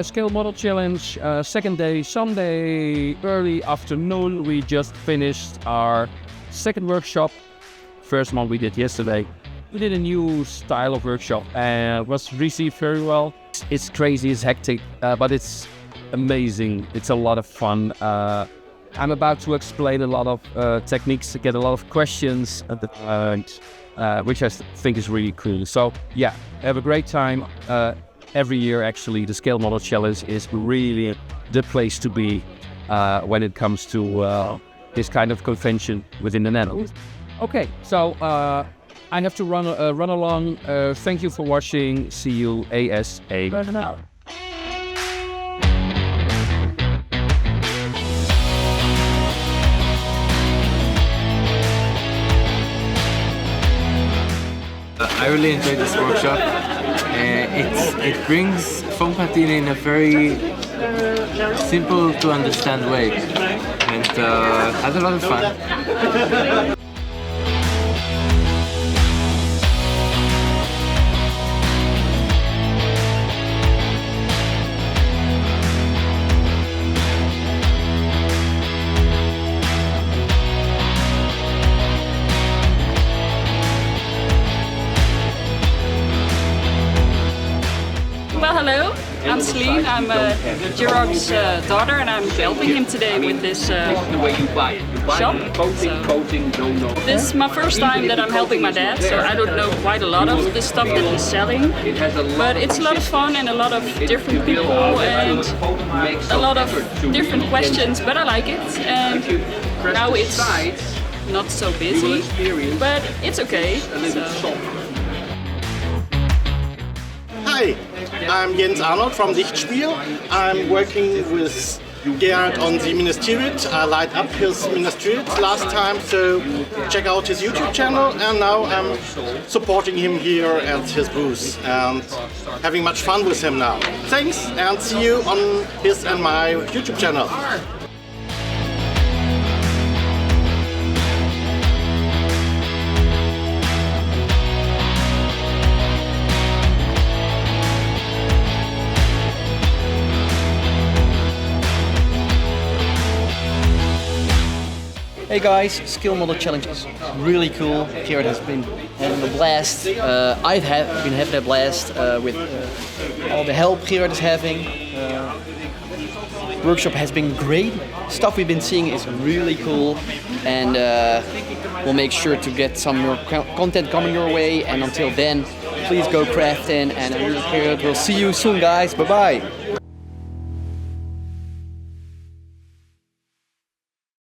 Scale model challenge, second day, Sunday, early afternoon. We just finished our second workshop. First one we did yesterday. We did a new style of workshop and it was received very well. It's crazy, it's hectic, but it's amazing. It's a lot of fun. I'm about to explain a lot of techniques, get a lot of questions, which I think is really cool. So yeah, have a great time. Every year, actually, the Scale Model Challenge is really the place to be when it comes to this kind of convention within the Netherlands. Okay, so I have to run along. Thank you for watching. See you ASAP. I really enjoyed this workshop. It brings foam patina in a very simple to understand way, and had a lot of fun. Well, hello, I'm Celine. I'm Gerard's daughter, and I'm helping him today with this shop. So, this is my first time that I'm helping my dad, so I don't know quite a lot of the stuff that he's selling. But it's a lot of fun and a lot of different people and a lot of different questions, but I like it. And now it's not so busy, but it's okay. So. Hi, I'm Jens Arnold from Lichtspiel. I'm working with Gerard on the Ministeriet. I light up his Ministeriet last time, so check out his YouTube channel. And now I'm supporting him here at his booth and having much fun with him now. Thanks, and see you on his and my YouTube channel. Hey guys, Skill Model Challenge is really cool. Gerard has been having a blast. I've been having a blast with all the help Gerard is having. Workshop has been great. Stuff we've been seeing is really cool, and we'll make sure to get some more content coming your way. And until then, please go crafting, and we'll see you soon, guys. Bye bye.